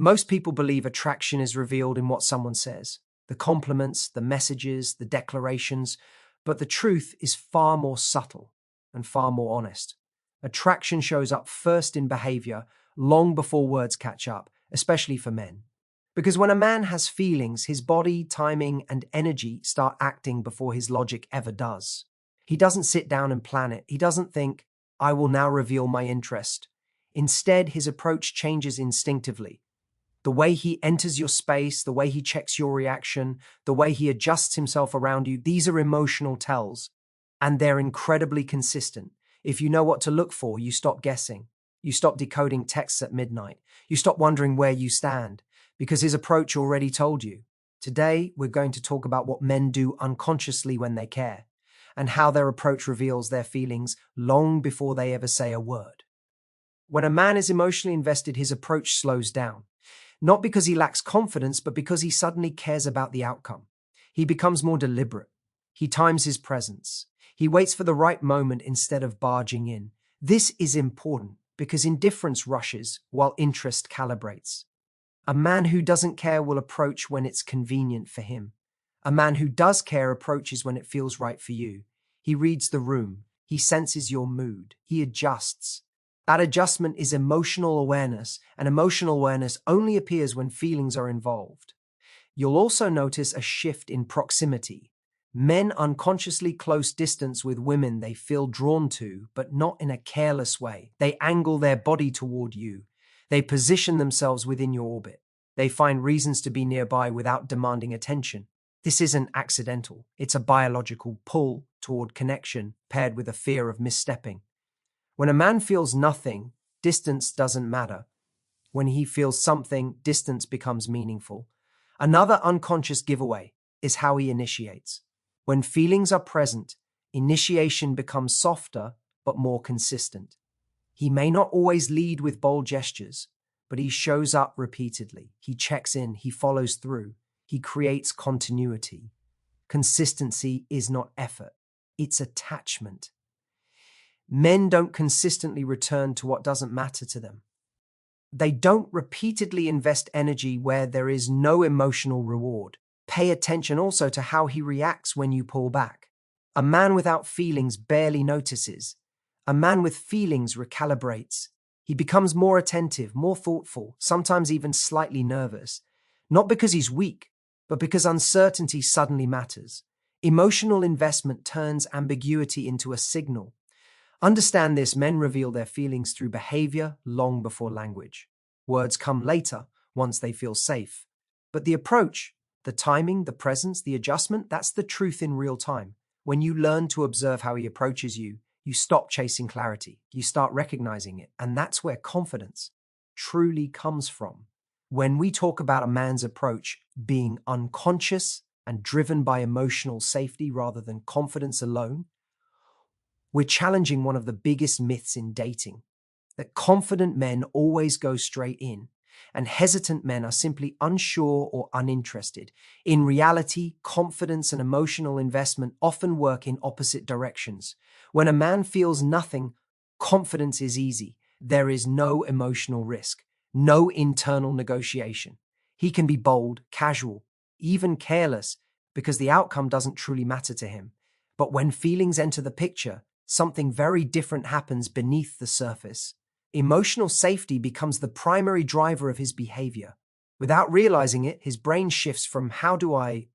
Most people believe attraction is revealed in what someone says, the compliments, the messages, the declarations, but the truth is far more subtle and far more honest. Attraction shows up first in behavior, long before words catch up, especially for men. Because when a man has feelings, his body, timing, and energy start acting before his logic ever does. He doesn't sit down and plan it. He doesn't think, I will now reveal my interest. Instead, his approach changes instinctively. The way he enters your space, the way he checks your reaction, the way he adjusts himself around you, these are emotional tells. And they're incredibly consistent. If you know what to look for, you stop guessing. You stop decoding texts at midnight. You stop wondering where you stand, because his approach already told you. Today, we're going to talk about what men do unconsciously when they care, and how their approach reveals their feelings long before they ever say a word. When a man is emotionally invested, his approach slows down. Not because he lacks confidence, but because he suddenly cares about the outcome. He becomes more deliberate. He times his presence. He waits for the right moment instead of barging in. This is important because indifference rushes while interest calibrates. A man who doesn't care will approach when it's convenient for him. A man who does care approaches when it feels right for you. He reads the room. He senses your mood. He adjusts. That adjustment is emotional awareness, and emotional awareness only appears when feelings are involved. You'll also notice a shift in proximity. Men unconsciously close distance with women they feel drawn to, but not in a careless way. They angle their body toward you. They position themselves within your orbit. They find reasons to be nearby without demanding attention. This isn't accidental. It's a biological pull toward connection paired with a fear of misstepping. When a man feels nothing, distance doesn't matter. When he feels something, distance becomes meaningful. Another unconscious giveaway is how he initiates. When feelings are present, initiation becomes softer but more consistent. He may not always lead with bold gestures, but he shows up repeatedly. He checks in, he follows through, he creates continuity. Consistency is not effort, it's attachment. Men don't consistently return to what doesn't matter to them. They don't repeatedly invest energy where there is no emotional reward. Pay attention also to how he reacts when you pull back. A man without feelings barely notices. A man with feelings recalibrates. He becomes more attentive, more thoughtful, sometimes even slightly nervous. Not because he's weak, but because uncertainty suddenly matters. Emotional investment turns ambiguity into a signal. Understand this, men reveal their feelings through behavior long before language. Words come later, once they feel safe. But the approach, the timing, the presence, the adjustment, that's the truth in real time. When you learn to observe how he approaches you, you stop chasing clarity. You start recognizing it. And that's where confidence truly comes from. When we talk about a man's approach being unconscious and driven by emotional safety rather than confidence alone, we're challenging one of the biggest myths in dating, that confident men always go straight in, and hesitant men are simply unsure or uninterested. In reality, confidence and emotional investment often work in opposite directions. When a man feels nothing, confidence is easy. There is no emotional risk, no internal negotiation. He can be bold, casual, even careless, because the outcome doesn't truly matter to him. But when feelings enter the picture, something very different happens beneath the surface. Emotional safety becomes the primary driver of his behavior. Without realizing it, his brain shifts from how do I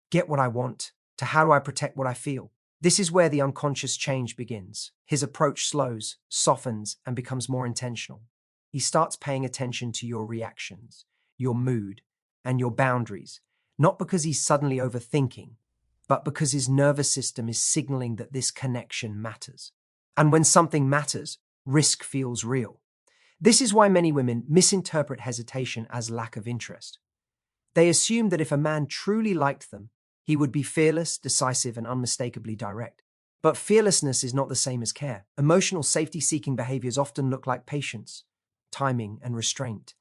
get what I want to how do I protect what I feel. This is where the unconscious change begins. His approach slows, softens, and becomes more intentional. He starts paying attention to your reactions, your mood, and your boundaries, not because he's suddenly overthinking, but because his nervous system is signaling that this connection matters. And when something matters, risk feels real. This is why many women misinterpret hesitation as lack of interest. They assume that if a man truly liked them, he would be fearless, decisive, and unmistakably direct. But fearlessness is not the same as care. Emotional safety-seeking behaviors often look like patience, timing, and restraint.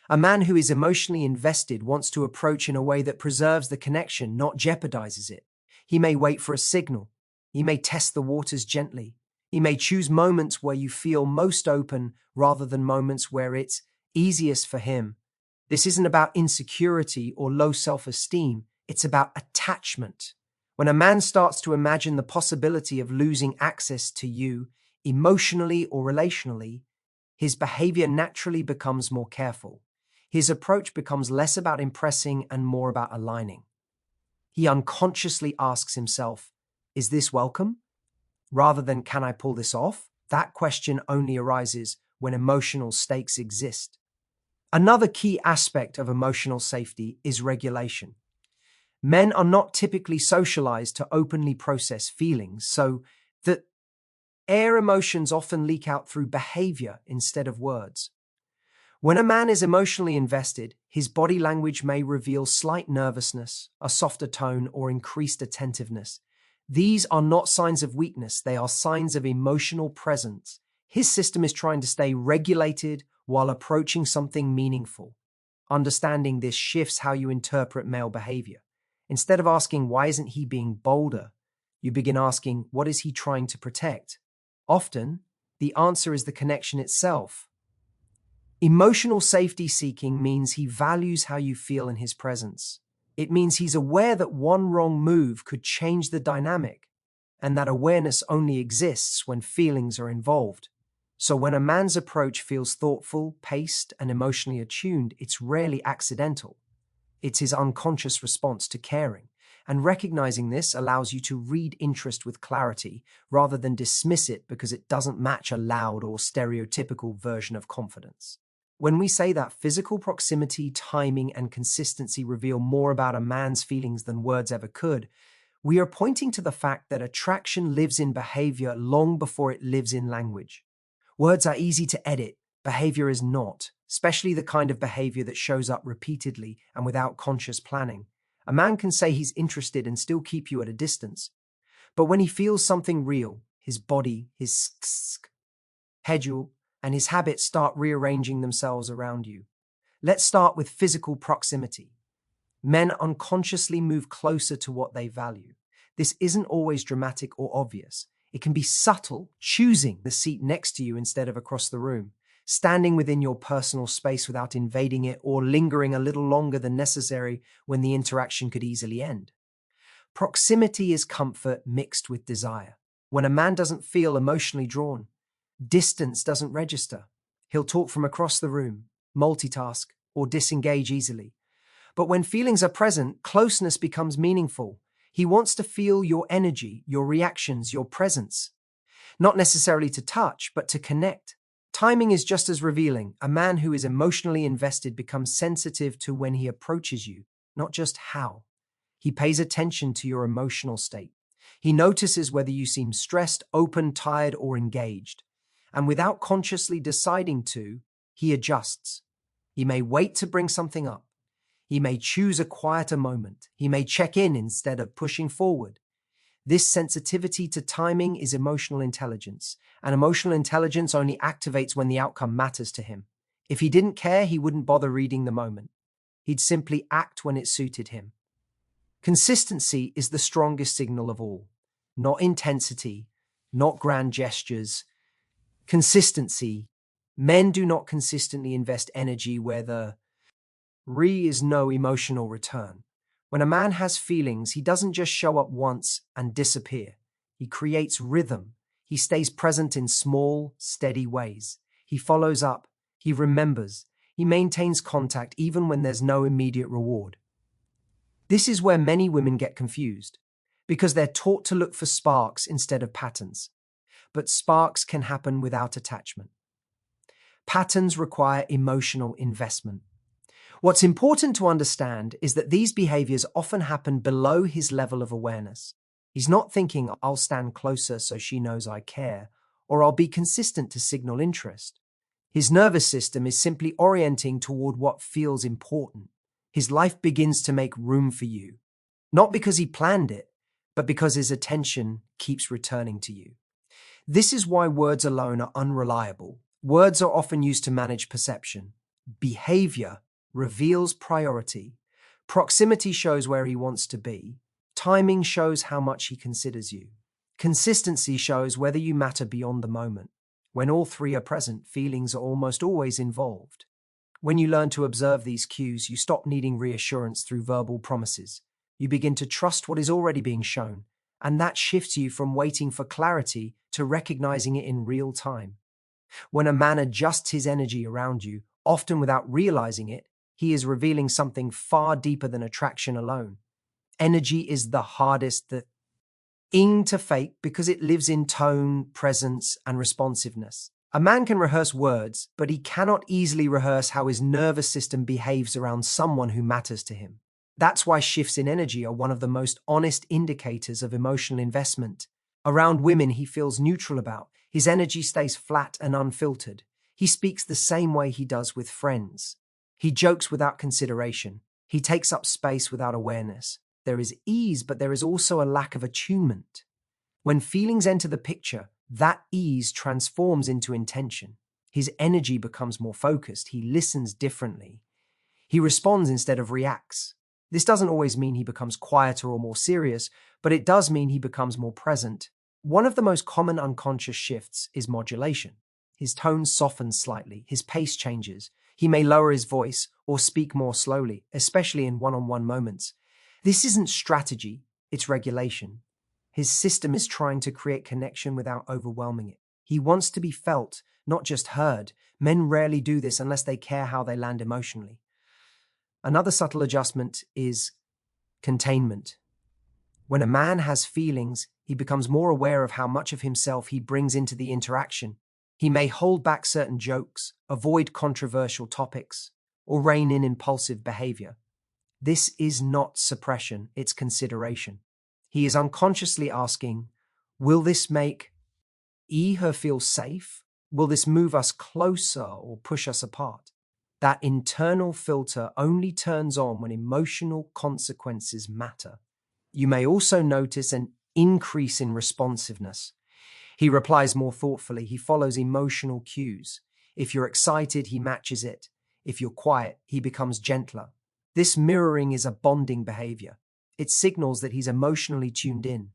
A man who is emotionally invested wants to approach in a way that preserves the connection, not jeopardizes it. He may wait for a signal. He may test the waters gently. He may choose moments where you feel most open rather than moments where it's easiest for him. This isn't about insecurity or low self-esteem, it's about attachment. When a man starts to imagine the possibility of losing access to you, emotionally or relationally, his behavior naturally becomes more careful. His approach becomes less about impressing and more about aligning. He unconsciously asks himself, is this welcome? Rather than, can I pull this off? That question only arises when emotional stakes exist. Another key aspect of emotional safety is regulation. Men are not typically socialized to openly process feelings, so that their emotions often leak out through behavior instead of words. When a man is emotionally invested, his body language may reveal slight nervousness, a softer tone, or increased attentiveness. These are not signs of weakness, they are signs of emotional presence. His system is trying to stay regulated while approaching something meaningful. Understanding this shifts how you interpret male behavior. Instead of asking, why isn't he being bolder? You begin asking, what is he trying to protect? Often, the answer is the connection itself. Emotional safety seeking means he values how you feel in his presence. It means he's aware that one wrong move could change the dynamic, and that awareness only exists when feelings are involved. So when a man's approach feels thoughtful, paced, and emotionally attuned, it's rarely accidental. It's his unconscious response to caring. And recognizing this allows you to read interest with clarity rather than dismiss it because it doesn't match a loud or stereotypical version of confidence. When we say that physical proximity, timing, and consistency reveal more about a man's feelings than words ever could, we are pointing to the fact that attraction lives in behavior long before it lives in language. Words are easy to edit, behavior is not, especially the kind of behavior that shows up repeatedly and without conscious planning. A man can say he's interested and still keep you at a distance. But when he feels something real, his body, his schedule, and his habits start rearranging themselves around you. Let's start with physical proximity. Men unconsciously move closer to what they value. This isn't always dramatic or obvious. It can be subtle, choosing the seat next to you instead of across the room, standing within your personal space without invading it, or lingering a little longer than necessary when the interaction could easily end. Proximity is comfort mixed with desire. When a man doesn't feel emotionally drawn, distance doesn't register. He'll talk from across the room, multitask, or disengage easily. But when feelings are present, closeness becomes meaningful. He wants to feel your energy, your reactions, your presence. Not necessarily to touch, but to connect. Timing is just as revealing. A man who is emotionally invested becomes sensitive to when he approaches you, not just how. He pays attention to your emotional state. He notices whether you seem stressed, open, tired, or engaged. And without consciously deciding to, he adjusts. He may wait to bring something up. He may choose a quieter moment. He may check in instead of pushing forward. This sensitivity to timing is emotional intelligence, and emotional intelligence only activates when the outcome matters to him. If he didn't care, he wouldn't bother reading the moment. He'd simply act when it suited him. Consistency is the strongest signal of all. Not intensity, not grand gestures. Consistency. Men do not consistently invest energy where the is no emotional return. When a man has feelings, he doesn't just show up once and disappear. He creates rhythm. He stays present in small, steady ways. He follows up. He remembers. He maintains contact even when there's no immediate reward. This is where many women get confused, because they're taught to look for sparks instead of patterns. But sparks can happen without attachment. Patterns require emotional investment. What's important to understand is that these behaviors often happen below his level of awareness. He's not thinking, I'll stand closer so she knows I care, or I'll be consistent to signal interest. His nervous system is simply orienting toward what feels important. His life begins to make room for you, not because he planned it, but because his attention keeps returning to you. This is why words alone are unreliable. Words are often used to manage perception. Behavior reveals priority. Proximity shows where he wants to be. Timing shows how much he considers you. Consistency shows whether you matter beyond the moment. When all three are present, feelings are almost always involved. When you learn to observe these cues, you stop needing reassurance through verbal promises. You begin to trust what is already being shown, and that shifts you from waiting for clarity to recognizing it in real time. When a man adjusts his energy around you, often without realizing it, he is revealing something far deeper than attraction alone. Energy is the hardest thing to fake because it lives in tone, presence, and responsiveness. A man can rehearse words, but he cannot easily rehearse how his nervous system behaves around someone who matters to him. That's why shifts in energy are one of the most honest indicators of emotional investment. Around women he feels neutral about, his energy stays flat and unfiltered. He speaks the same way he does with friends. He jokes without consideration. He takes up space without awareness. There is ease, but there is also a lack of attunement. When feelings enter the picture, that ease transforms into intention. His energy becomes more focused. He listens differently. He responds instead of reacts. This doesn't always mean he becomes quieter or more serious, but it does mean he becomes more present. One of the most common unconscious shifts is modulation. His tone softens slightly, his pace changes. He may lower his voice or speak more slowly, especially in one-on-one moments. This isn't strategy, it's regulation. His system is trying to create connection without overwhelming it. He wants to be felt, not just heard. Men rarely do this unless they care how they land emotionally. Another subtle adjustment is containment. When a man has feelings, he becomes more aware of how much of himself he brings into the interaction. He may hold back certain jokes, avoid controversial topics, or rein in impulsive behavior. This is not suppression, it's consideration. He is unconsciously asking, will this make her feel safe? Will this move us closer or push us apart? That internal filter only turns on when emotional consequences matter. You may also notice an increase in responsiveness. He replies more thoughtfully. He follows emotional cues. If you're excited, he matches it. If you're quiet, he becomes gentler. This mirroring is a bonding behavior. It signals that he's emotionally tuned in.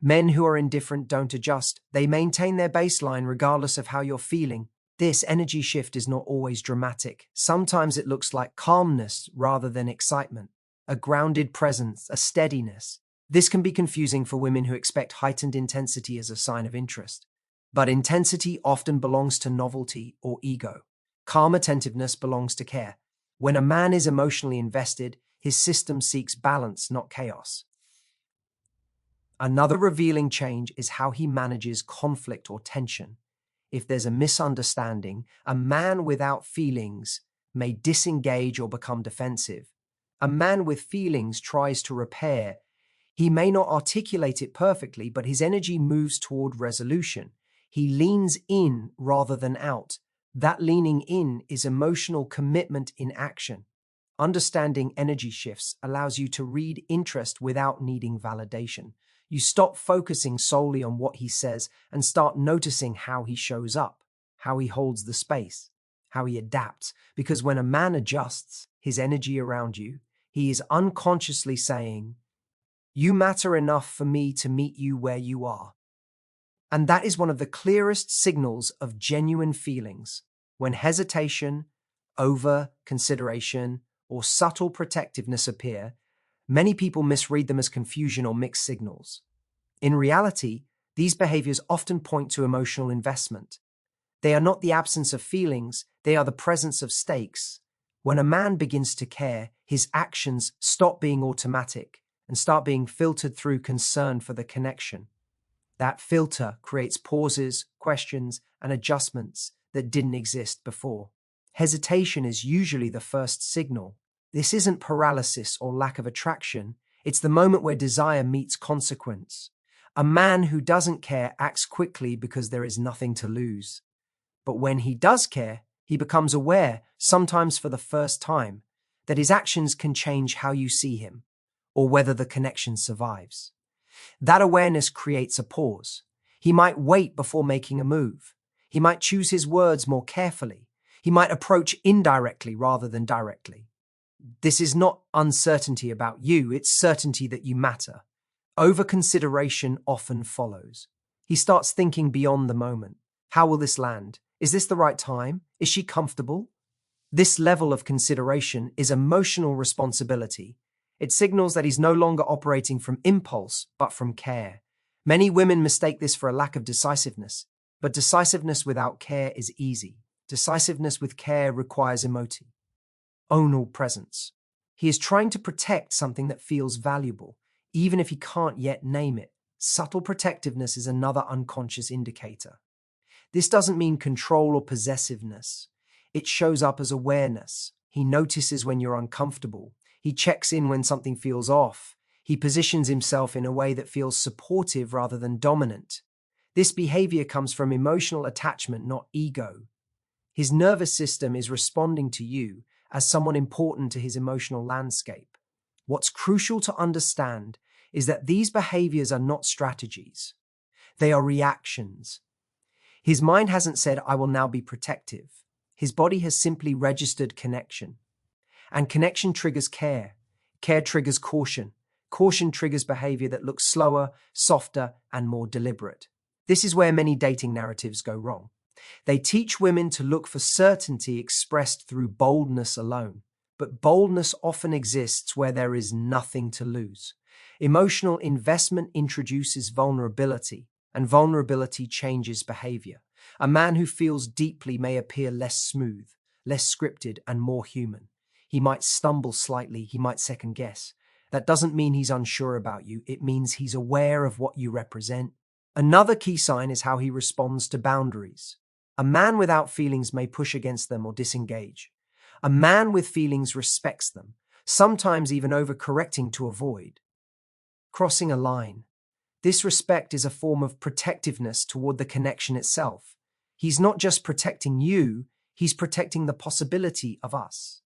Men who are indifferent don't adjust. They maintain their baseline regardless of how you're feeling. This energy shift is not always dramatic. Sometimes it looks like calmness rather than excitement, a grounded presence, a steadiness. This can be confusing for women who expect heightened intensity as a sign of interest. But intensity often belongs to novelty or ego. Calm attentiveness belongs to care. When a man is emotionally invested, his system seeks balance, not chaos. Another revealing change is how he manages conflict or tension. If there's a misunderstanding, a man without feelings may disengage or become defensive. A man with feelings tries to repair. He may not articulate it perfectly, but his energy moves toward resolution. He leans in rather than out. That leaning in is emotional commitment in action. Understanding energy shifts allows you to read interest without needing validation. You stop focusing solely on what he says and start noticing how he shows up, how he holds the space, how he adapts. Because when a man adjusts his energy around you, he is unconsciously saying, "You matter enough for me to meet you where you are." And that is one of the clearest signals of genuine feelings. When hesitation, over consideration, or subtle protectiveness appear, many people misread them as confusion or mixed signals. In reality, these behaviors often point to emotional investment. They are not the absence of feelings, they are the presence of stakes. When a man begins to care, his actions stop being automatic and start being filtered through concern for the connection. That filter creates pauses, questions, and adjustments that didn't exist before. Hesitation is usually the first signal. This isn't paralysis or lack of attraction. It's the moment where desire meets consequence. A man who doesn't care acts quickly because there is nothing to lose. But when he does care, he becomes aware, sometimes for the first time, that his actions can change how you see him, or whether the connection survives. That awareness creates a pause. He might wait before making a move. He might choose his words more carefully. He might approach indirectly rather than directly. This is not uncertainty about you, it's certainty that you matter. Over-consideration often follows. He starts thinking beyond the moment. How will this land? Is this the right time? Is she comfortable? This level of consideration is emotional responsibility. It signals that he's no longer operating from impulse, but from care. Many women mistake this for a lack of decisiveness, but decisiveness without care is easy. Decisiveness with care requires emotional presence. He is trying to protect something that feels valuable, even if he can't yet name it. Subtle protectiveness is another unconscious indicator. This doesn't mean control or possessiveness. It shows up as awareness. He notices when you're uncomfortable. He checks in when something feels off. He positions himself in a way that feels supportive rather than dominant. This behavior comes from emotional attachment, not ego. His nervous system is responding to you as someone important to his emotional landscape. What's crucial to understand is that these behaviors are not strategies. They are reactions. His mind hasn't said, "I will now be protective." His body has simply registered connection. And connection triggers care. Care triggers caution. Caution triggers behavior that looks slower, softer, and more deliberate. This is where many dating narratives go wrong. They teach women to look for certainty expressed through boldness alone. But boldness often exists where there is nothing to lose. Emotional investment introduces vulnerability, and vulnerability changes behavior. A man who feels deeply may appear less smooth, less scripted, and more human. He might stumble slightly, he might second guess. That doesn't mean he's unsure about you, it means he's aware of what you represent. Another key sign is how he responds to boundaries. A man without feelings may push against them or disengage. A man with feelings respects them, sometimes even overcorrecting to avoid. Crossing a line. This respect is a form of protectiveness toward the connection itself. He's not just protecting you, he's protecting the possibility of us.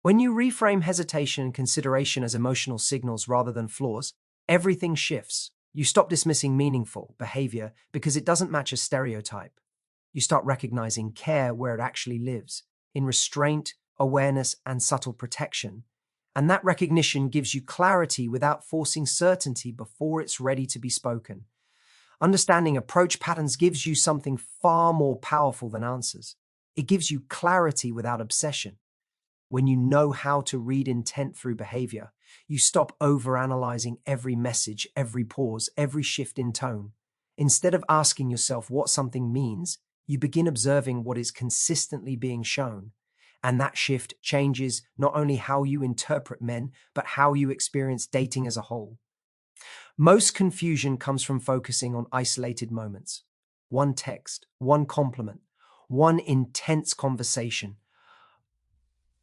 When you reframe hesitation and consideration as emotional signals rather than flaws, everything shifts. You stop dismissing meaningful behavior because it doesn't match a stereotype. You start recognizing care where it actually lives, in restraint, awareness, and subtle protection. And that recognition gives you clarity without forcing certainty before it's ready to be spoken. Understanding approach patterns gives you something far more powerful than answers. It gives you clarity without obsession. When you know how to read intent through behavior, you stop overanalyzing every message, every pause, every shift in tone. Instead of asking yourself what something means, you begin observing what is consistently being shown. And that shift changes not only how you interpret men, but how you experience dating as a whole. Most confusion comes from focusing on isolated moments. One text, one compliment, one intense conversation.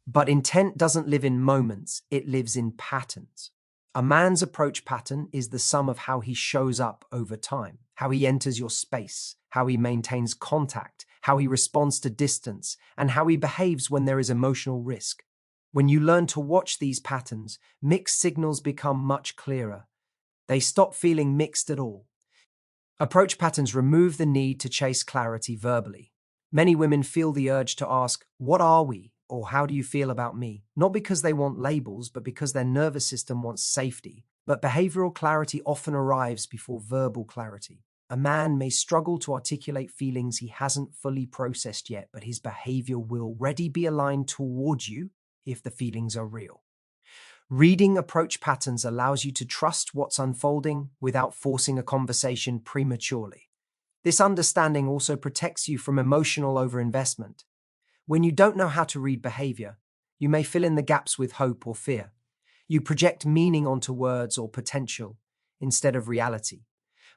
But intent doesn't live in moments, it lives in patterns. A man's approach pattern is the sum of how he shows up over time, how he enters your space, how he maintains contact, how he responds to distance, and how he behaves when there is emotional risk. When you learn to watch these patterns, mixed signals become much clearer. They stop feeling mixed at all. Approach patterns remove the need to chase clarity verbally. Many women feel the urge to ask, "What are we?" or "How do you feel about me?" Not because they want labels, but because their nervous system wants safety. But behavioral clarity often arrives before verbal clarity. A man may struggle to articulate feelings he hasn't fully processed yet, but his behavior will already be aligned towards you if the feelings are real. Reading approach patterns allows you to trust what's unfolding without forcing a conversation prematurely. This understanding also protects you from emotional overinvestment. When you don't know how to read behavior, you may fill in the gaps with hope or fear. You project meaning onto words or potential instead of reality.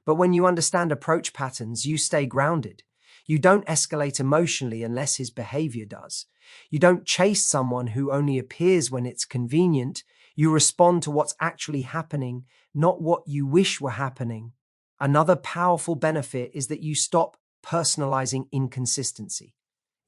But when you understand approach patterns, you stay grounded. You don't escalate emotionally unless his behavior does. You don't chase someone who only appears when it's convenient. You respond to what's actually happening, not what you wish were happening. Another powerful benefit is that you stop personalizing inconsistency.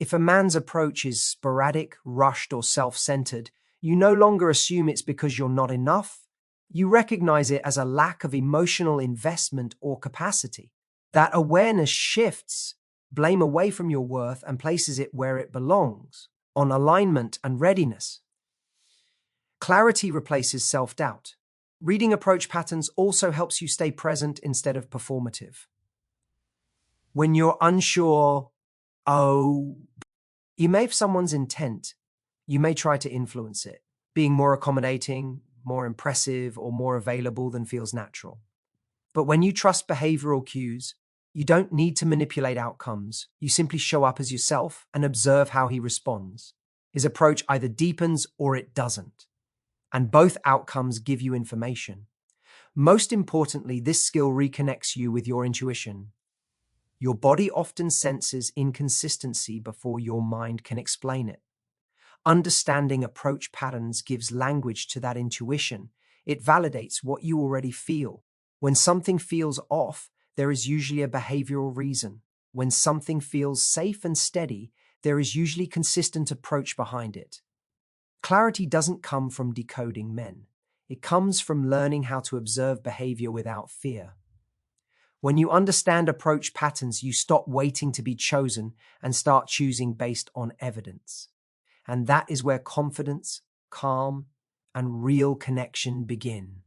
If a man's approach is sporadic, rushed, or self-centered, you no longer assume it's because you're not enough. You recognize it as a lack of emotional investment or capacity. That awareness shifts blame away from your worth and places it where it belongs, on alignment and readiness. Clarity replaces self-doubt. Reading approach patterns also helps you stay present instead of performative. When you're unsure, oh, You may have someone's intent, you may try to influence it, being more accommodating, more impressive, or more available than feels natural. But when you trust behavioral cues, you don't need to manipulate outcomes. You simply show up as yourself and observe how he responds. His approach either deepens or it doesn't. And both outcomes give you information. Most importantly, this skill reconnects you with your intuition. Your body often senses inconsistency before your mind can explain it. Understanding approach patterns gives language to that intuition. It validates what you already feel. When something feels off, there is usually a behavioral reason. When something feels safe and steady, there is usually consistent approach behind it. Clarity doesn't come from decoding men. It comes from learning how to observe behavior without fear. When you understand approach patterns, you stop waiting to be chosen and start choosing based on evidence. And that is where confidence, calm, and real connection begin.